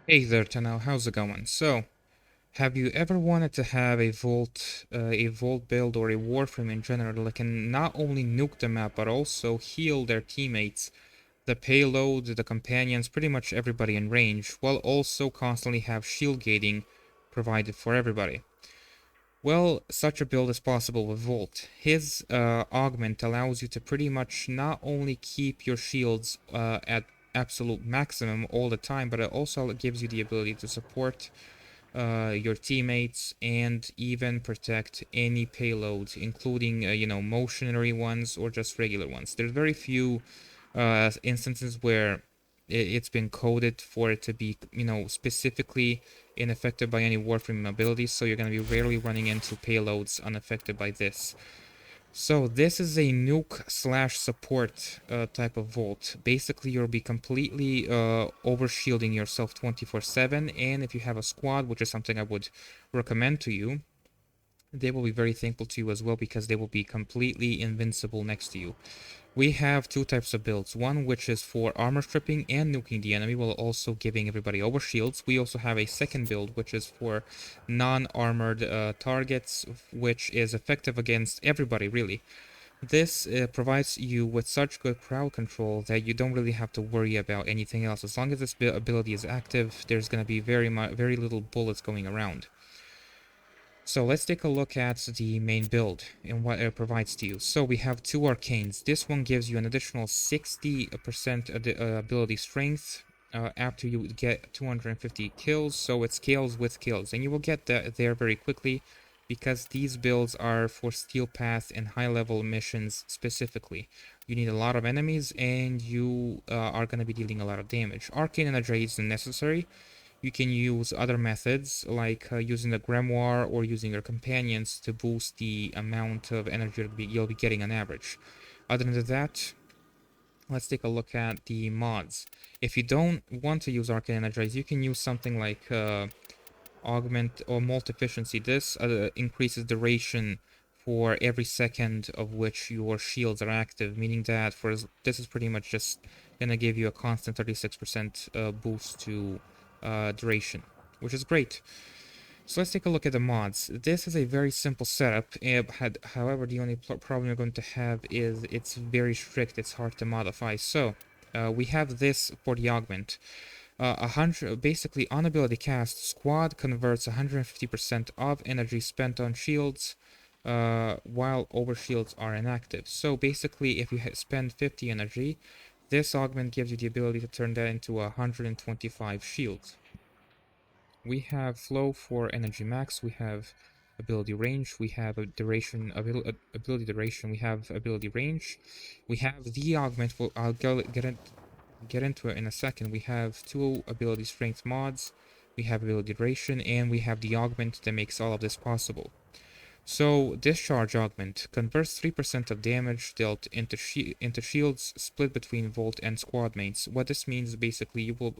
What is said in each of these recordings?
Hey there, Tanel. How's it going? So, have you ever wanted to have a Volt build or a Warframe in general that can not only nuke the map but also heal their teammates, the payload, the companions, pretty much everybody in range, while also constantly have shield gating provided for everybody? Well, such a build is possible with Volt. His augment allows you to pretty much not only keep your shields at absolute maximum all the time, but it also gives you the ability to support your teammates and even protect any payloads, including motionary ones or just regular ones. There's very few instances where it's been coded for it to be specifically unaffected by any Warframe abilities, so you're going to be rarely running into payloads unaffected by this. So this is a nuke slash support type of Volt. Basically, you'll be completely overshielding yourself 24/7, and if you have a squad, which is something I would recommend to you, they will be very thankful to you as well because they will be completely invincible next to you. We have two types of builds. One which is for armor stripping and nuking the enemy while also giving everybody overshields. We also have a second build which is for non-armored targets, which is effective against everybody really. This provides you with such good crowd control that you don't really have to worry about anything else. As long as this ability is active, there's going to be very little bullets going around. So let's take a look at the main build and what it provides to you. So we have two arcanes. This one gives you an additional 60% ability strength after you get 250 kills. So it scales with kills, and you will get there very quickly because these builds are for Steel Path and high-level missions specifically. You need a lot of enemies, and you are going to be dealing a lot of damage. Arcane Energy isn't necessary. You can use other methods like using the grimoire or using your companions to boost the amount of energy you'll be getting on average. Other than that, let's take a look at the mods. If you don't want to use Arcane Energize, you can use something like Augment or Multi-Efficiency. This increases duration for every second of which your shields are active, meaning that this is pretty much just gonna give you a constant 36% boost to duration, which is great. So let's take a look at the mods. This is a very simple setup. However, the only problem you're going to have is it's very strict. It's hard to modify. So we have this for the augment. 100 basically on ability cast, squad converts 150% of energy spent on shields while overshields are inactive. So basically, if you spend 50 energy, this augment gives you the ability to turn that into 125 shields. We have flow for energy max, we have ability range, we have a ability duration, we have ability range, we have the augment. I'll get into it in a second. We have two ability strength mods, we have ability duration, and we have the augment that makes all of this possible. So, Discharge Augment converts 3% of damage dealt into shields split between Volt and squad mates. What this means is basically you will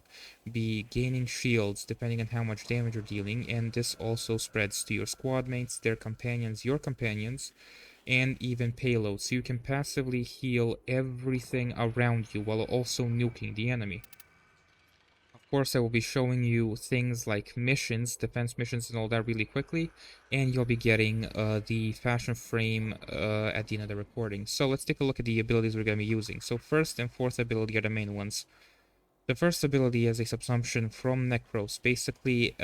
be gaining shields depending on how much damage you're dealing, and this also spreads to your squad mates, their companions, your companions, and even payloads. So you can passively heal everything around you while also nuking the enemy. Of course, I will be showing you things like missions, defense missions and all that really quickly, and you'll be getting the fashion frame at the end of the recording. So let's take a look at the abilities we're going to be using. So first and fourth ability are the main ones. The first ability is a subsumption from Necros. Basically,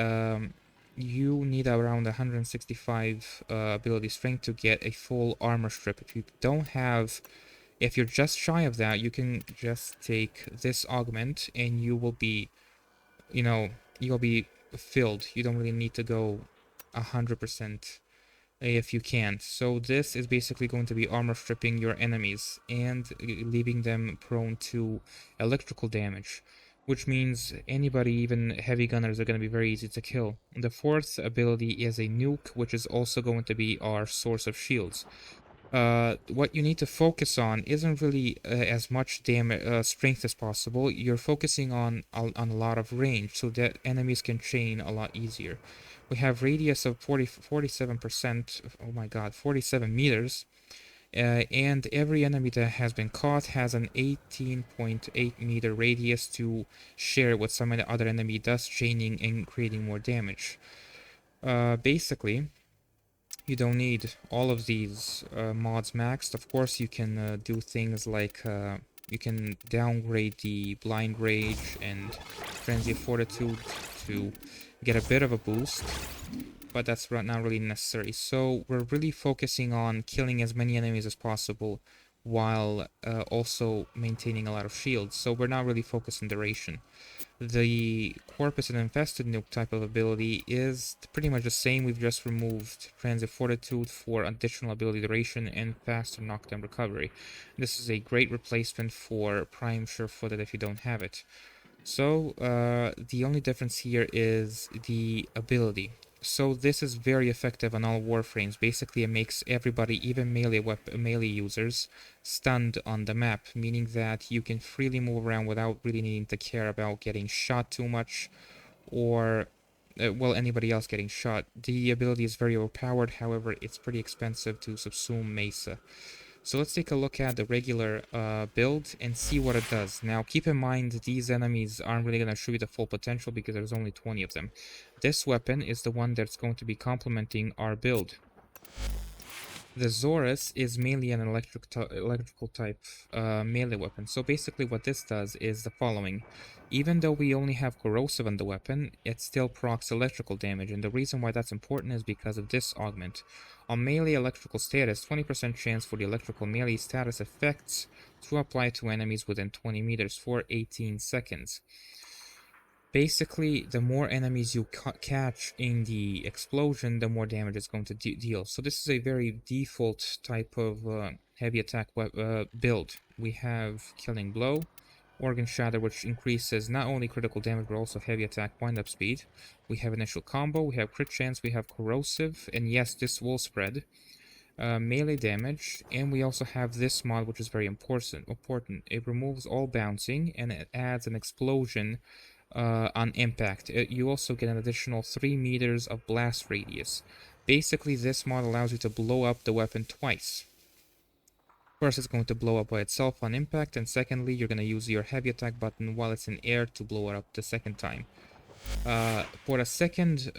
you need around 165 ability strength to get a full armor strip. If you're just shy of that, you can just take this augment and you will be you know, you'll be filled. You don't really need to go 100% if you can't. So this is basically going to be armor stripping your enemies and leaving them prone to electrical damage, which means anybody, even heavy gunners, are going to be very easy to kill. The fourth ability is a nuke, which is also going to be our source of shields. What you need to focus on isn't really as much damage strength as possible. You're focusing on a lot of range so that enemies can chain a lot easier. We have radius of 47%. Oh my god, 47 meters. And every enemy that has been caught has an 18.8 meter radius to share with some other enemy, thus chaining and creating more damage. Basically, you don't need all of these mods maxed. Of course, you can do things like you can downgrade the Blind Rage and Frenzy of Fortitude to get a bit of a boost, but that's not really necessary. So we're really focusing on killing as many enemies as possible while also maintaining a lot of shields. So we're not really focused on duration. The Corpus and Infested Nuke type of ability is pretty much the same. We've just removed Transit Fortitude for additional ability duration and faster knockdown recovery. This is a great replacement for Prime Sure-Footed if you don't have it. So the only difference here is the ability. So this is very effective on all warframes. Basically, it makes everybody, even melee users, stunned on the map, meaning that you can freely move around without really needing to care about getting shot too much, or well, anybody else getting shot. The ability is very overpowered, however, it's pretty expensive to subsume Mesa. So let's take a look at the regular build and see what it does. Now keep in mind these enemies aren't really going to show you the full potential because there's only 20 of them. This weapon is the one that's going to be complementing our build. The Xoris is mainly an electrical type melee weapon. So basically what this does is the following. Even though we only have corrosive on the weapon, it still procs electrical damage, and the reason why that's important is because of this augment. On melee electrical status, 20% chance for the electrical melee status effects to apply to enemies within 20 meters for 18 seconds. Basically, the more enemies you catch in the explosion, the more damage it's going to deal. So this is a very default type of heavy attack build. We have Killing Blow, Organ Shatter, which increases not only critical damage but also heavy attack wind-up speed. We have Initial Combo, we have Crit Chance, we have Corrosive, and yes, this will spread. Melee damage, and we also have this mod, which is very important. It removes all bouncing, and it adds an explosion on impact. You also get an additional 3 meters of blast radius. Basically, this mod allows you to blow up the weapon twice. First, it's going to blow up by itself on impact, and secondly, you're going to use your heavy attack button while it's in air to blow it up the second time. For the second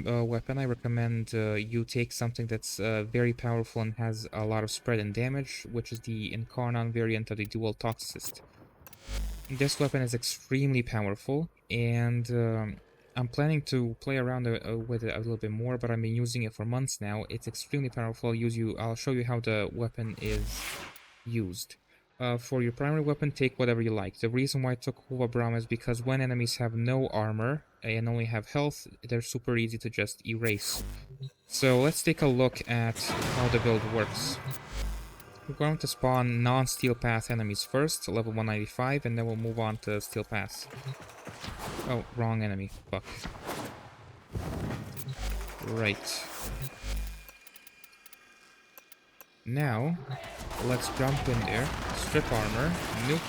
weapon, I recommend you take something that's very powerful and has a lot of spread and damage, which is the Incarnon variant of the dual Toxocyst. This weapon is extremely powerful, and I'm planning to play around with it a little bit more, but I've been using it for months now. It's extremely powerful. I'll show you how the weapon is used. For your primary weapon, take whatever you like. The reason why I took Hova Brahm is because when enemies have no armor and only have health, they're super easy to just erase. So let's take a look at how the build works. We're going to spawn non-Steel Path enemies first, level 195, and then we'll move on to Steel Path. Oh, wrong enemy. Fuck. Right. Now, let's jump in there, strip armor, nuke.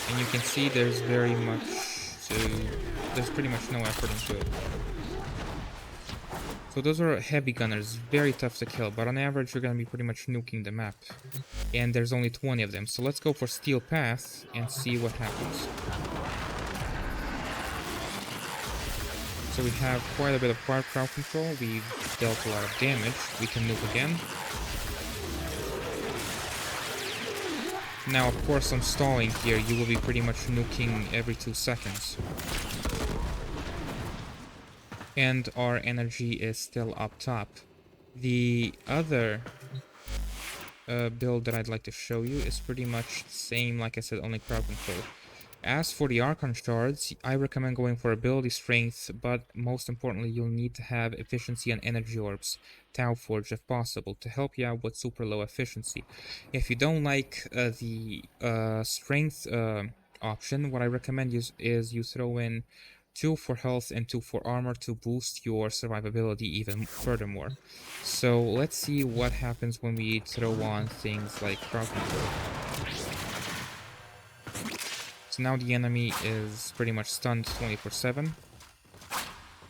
And you can see there's pretty much no effort into it. So those are heavy gunners, very tough to kill, but on average you're gonna be pretty much nuking the map. And there's only 20 of them, so let's go for Steel Path and see what happens. So we have quite a bit of crowd control, we've dealt a lot of damage, we can nuke again. Now of course I'm stalling here, you will be pretty much nuking every 2 seconds. And our energy is still up top. The other build that I'd like to show you is pretty much the same, like I said, only crowd control. As for the Archon Shards, I recommend going for ability strength, but most importantly, you'll need to have efficiency on energy orbs, Tau Forge if possible, to help you out with super low efficiency. If you don't like the strength option, what I recommend is you throw in 2 for health and 2 for armor to boost your survivability even furthermore. So let's see what happens when we throw on things like crowd control. So now the enemy is pretty much stunned 24/7.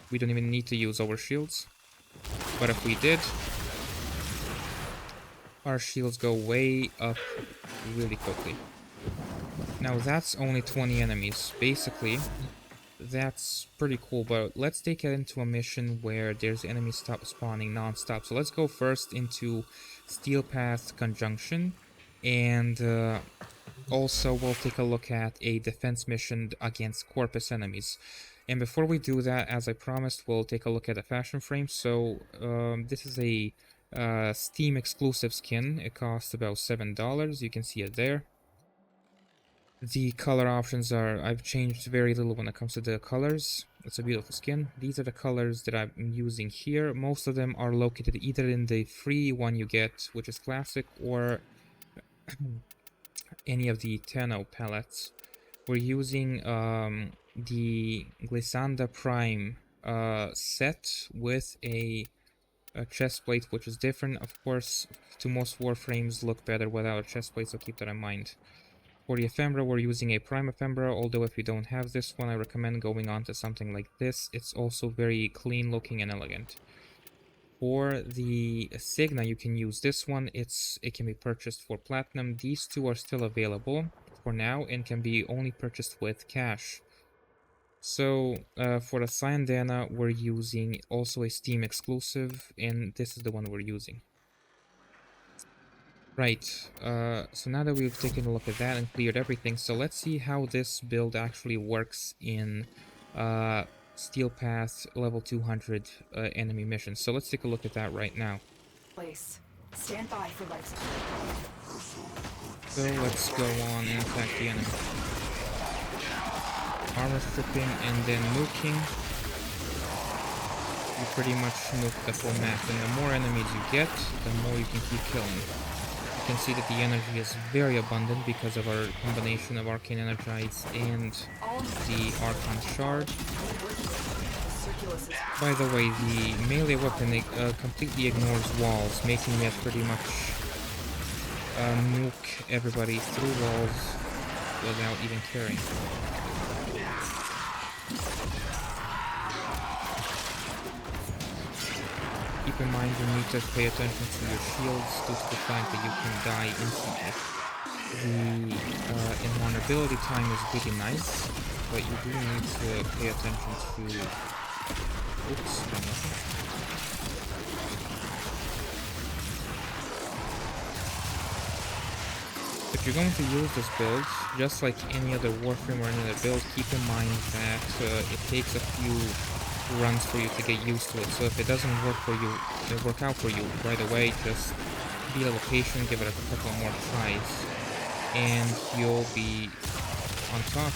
We don't even need to use overshields. But if we did, our shields go way up really quickly. Now that's only 20 enemies. Basically, that's pretty cool, but let's take it into a mission where there's enemies spawning non-stop. So let's go first into Steel Path Conjunction, and also we'll take a look at a defense mission against Corpus enemies. And before we do that, as I promised, we'll take a look at the fashion frame. So this is a Steam exclusive skin. It costs about $7. You can see it there. The color options are, I've changed very little when it comes to the colors. It's a beautiful skin. These are the colors that I'm using here. Most of them are located either in the free one you get, which is classic, or any of the Tenno palettes. We're using the Glissanda Prime set with a chest plate, which is different. Of course, to most Warframes look better without a chest plate, so keep that in mind. For the ephemera, we're using a prime ephemera, although if you don't have this one, I recommend going on to something like this. It's also very clean looking and elegant. For the Signa, you can use this one. It can be purchased for platinum. These two are still available for now and can be only purchased with cash. So for the Syandana, we're using also a Steam exclusive, and this is the one we're using. Right, so now that we've taken a look at that and cleared everything, so let's see how this build actually works in Steel Path level 200 enemy missions. So let's take a look at that right now. Stand by for life. So let's go on and attack the enemy. Armor stripping and then nuking. You pretty much nuke the full map, and the more enemies you get, the more you can keep killing. You can see that the energy is very abundant because of our combination of Arcane Energize and the Archon Shard. By the way, the melee weapon completely ignores walls, making it pretty much nuke everybody through walls without even caring. Keep in mind you need to pay attention to your shields due to the fact that you can die instantly. The invulnerability time is really nice, but you do need to pay attention to... Oops, if you're going to use this build, just like any other Warframe or any other build, keep in mind that it takes a few runs for you to get used to it. So if it doesn't work out for you right away, just be a little patient, give it a couple more tries, and you'll be on top.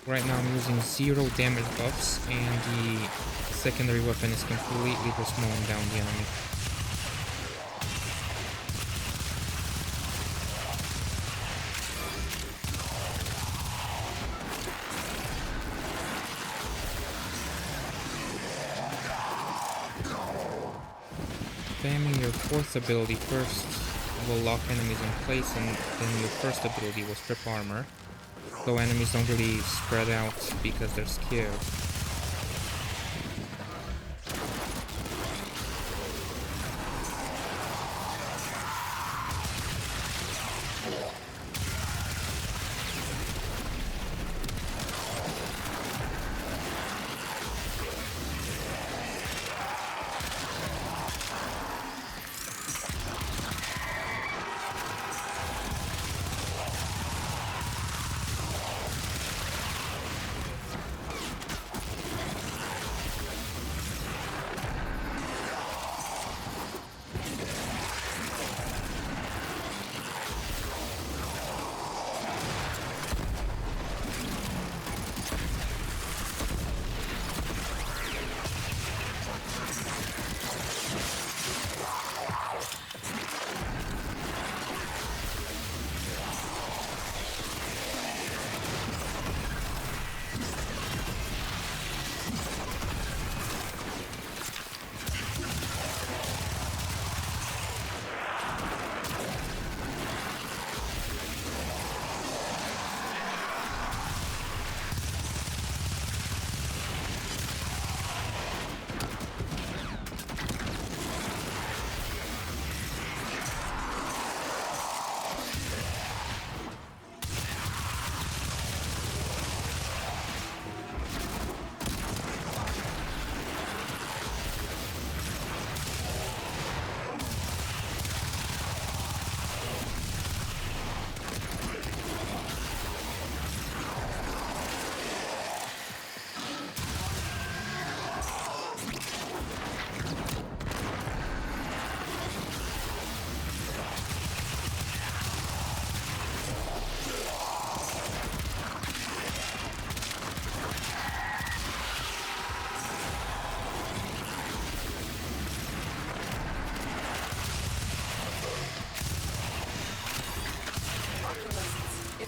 Right now I'm using 0 damage buffs, and the secondary weapon is completely just mowing down the enemy. Spamming your fourth ability first will lock enemies in place, and then your first ability will strip armor, so enemies don't really spread out because they're scared.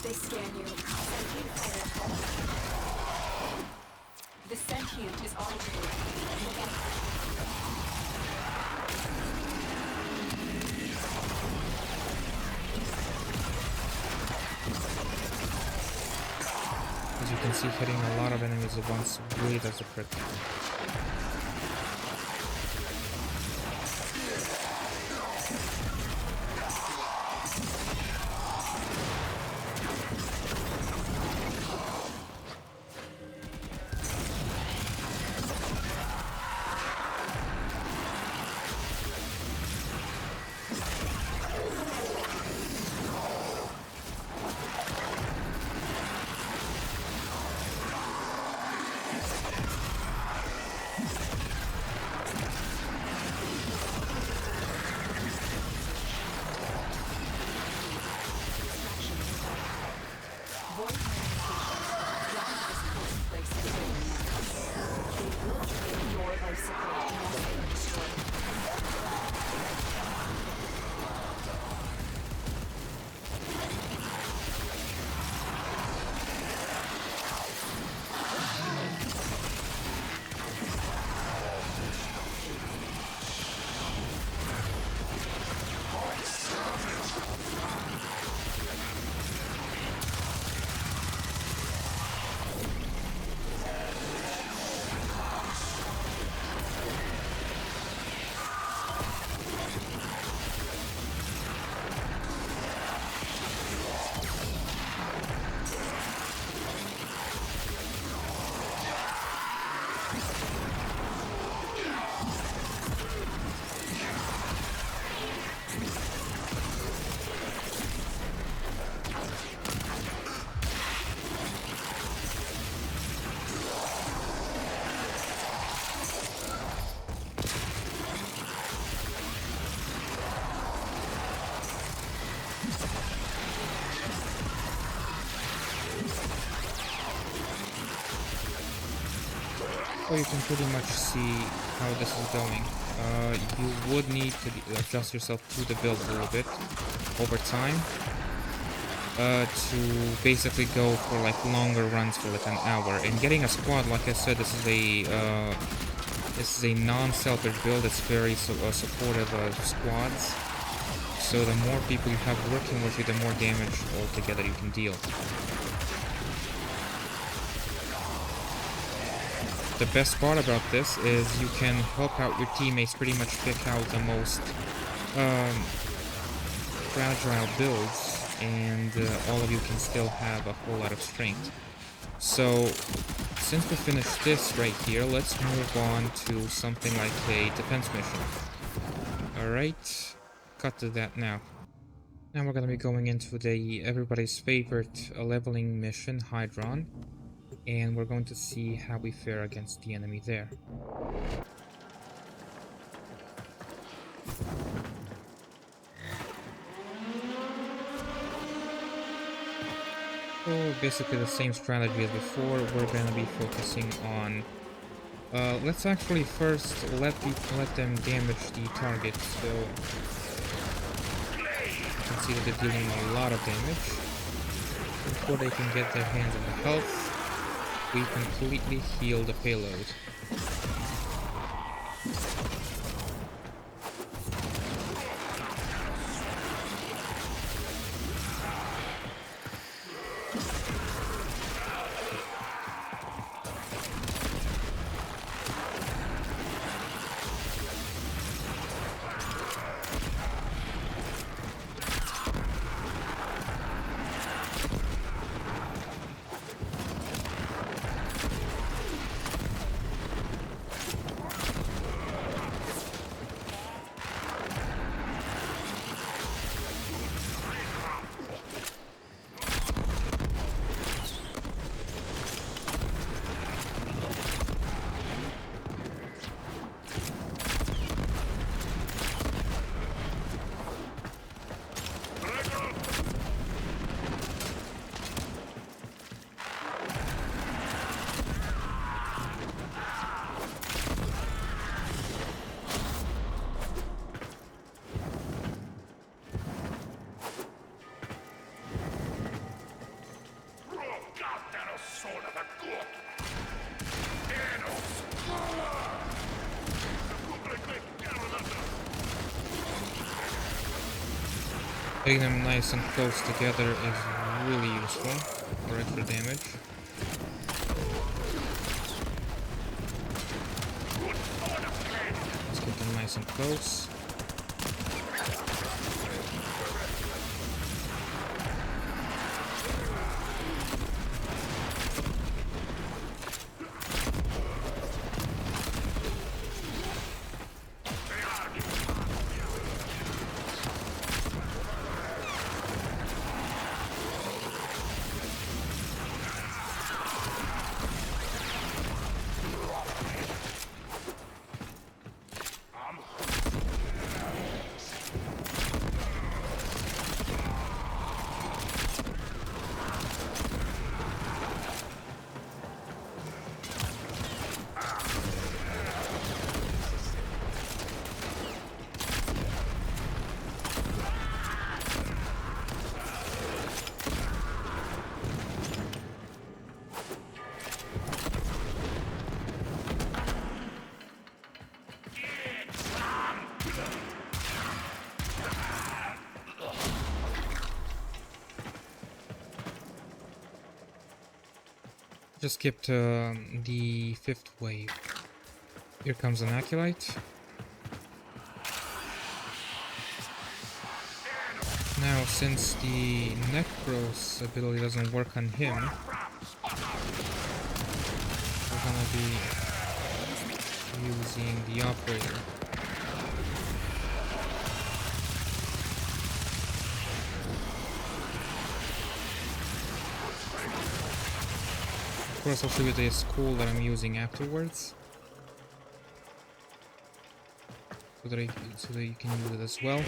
They scan you. Sentient planet. The sentient is automated. Look out. As you can see, hitting a lot of enemies at once really does a trick. So you can pretty much see how this is going. You would need to adjust yourself to the build a little bit over time to basically go for like longer runs for like an hour. And getting a squad, like I said, this is a non-selfish build. It's very supportive of squads. So the more people you have working with you, the more damage altogether you can deal. The best part about this is you can help out your teammates pretty much pick out the most fragile builds, and all of you can still have a whole lot of strength. So, since we finished this right here, let's move on to something like a defense mission. Alright, cut to that now. Now we're gonna be going into everybody's favorite leveling mission, Hydron. And we're going to see how we fare against the enemy there. So basically the same strategy as before. We're going to be focusing on... let's actually first let them damage the target. So you can see that they're dealing a lot of damage. Before they can get their hands on the health, we completely heal the payload. Getting them nice and close together is really useful for extra damage. Let's get them nice and close. Just skipped the 5th wave. Here comes an Accolade. Now, since the Necros ability doesn't work on him, we're gonna be using the Operator. Of course, I'll show you the school that I'm using afterwards, so that you can use it as well.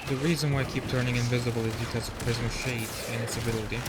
The reason why I keep turning invisible is because of Prisma Shade and its ability.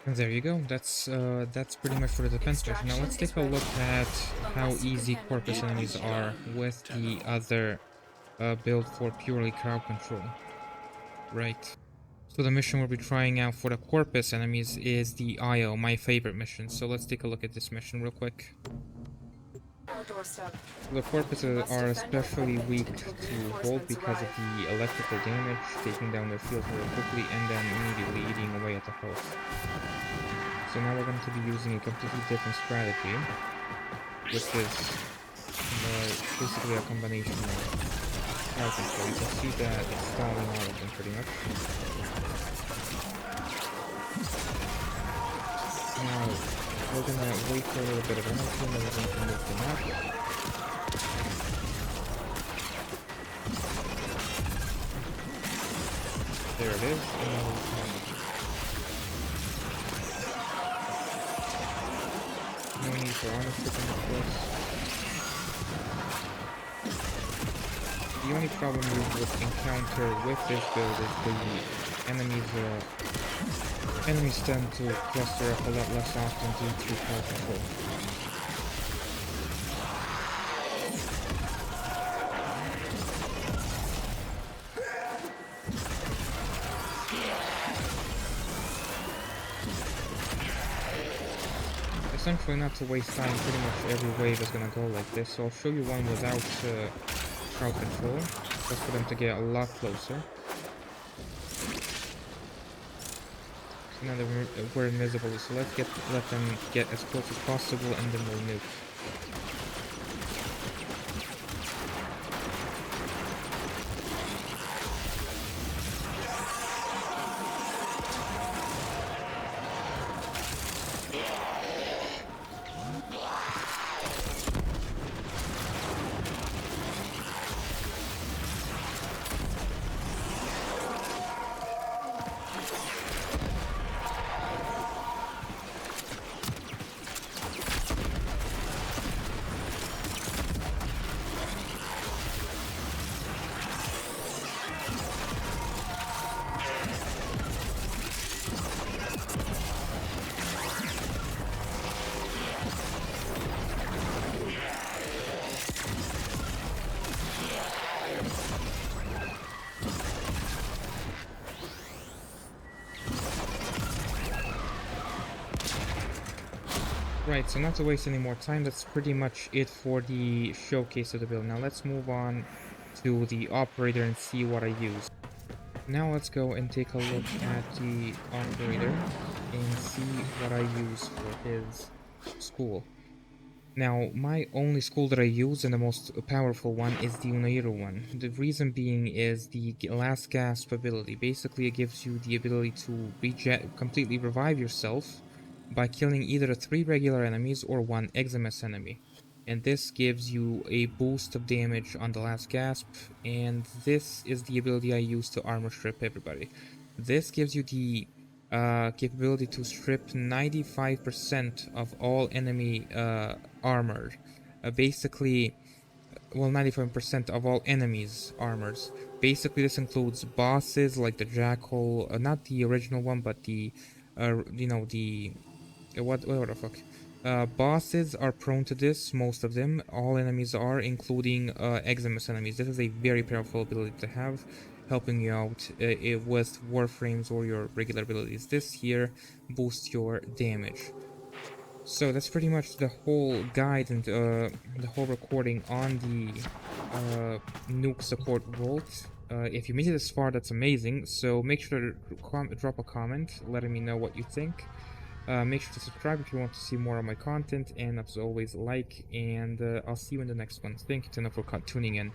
And there you go. That's pretty much for the defense section. Now let's take a look at how easy Corpus enemies are with the other build for purely crowd control. Right. So the mission we'll be trying out for the Corpus enemies is the IO, my favorite mission. So let's take a look at this mission real quick. The Corpus are especially weak to Volt because of the electrical damage, taking down their field very quickly and then immediately eating away at the health. So now we're going to be using a completely different strategy, which is basically a combination of crowd control. You can see that it's stalling all of them pretty much. Now, we're gonna wait for a little bit of energy and then we're going to move the map. There it is. And now we can... No need for honor stripping, of course. The only problem you would encounter with this build is the enemies tend to cluster up a lot less often due to crowd control. essentially, not to waste time, pretty much every wave is gonna go like this. So I'll show you one without crowd control, just for them to get a lot closer. So now that we're invisible, so let them get as close as possible, and then we'll nuke. Right, so not to waste any more time, that's pretty much it for the showcase of the build. Now let's move on to the operator and see what I use. Now let's go and take a look at the operator and see what I use for his school. Now, my only school that I use, and the most powerful one, is the Unairo one. The reason being is the last gasp ability. Basically, it gives you the ability to completely revive yourself by killing either 3 regular enemies or 1 Eximus enemy. And this gives you a boost of damage on the last gasp, and this is the ability I use to armor strip everybody. This gives you the capability to strip 95% of all enemy armor. Basically, well, 95% of all enemies' armors. Basically, this includes bosses like the Jackal, not the original one, but the, the what the fuck? Bosses are prone to this, most of them. All enemies are, including Eximus enemies. This is a very powerful ability to have, helping you out with Warframes or your regular abilities. This here boosts your damage. So that's pretty much the whole guide and the whole recording on the NUKE+SUPPROT Volt. If you made it this far, that's amazing. So make sure to drop a comment letting me know what you think. Make sure to subscribe if you want to see more of my content, and as always, like, and I'll see you in the next one. Thank you, Tina, for tuning in.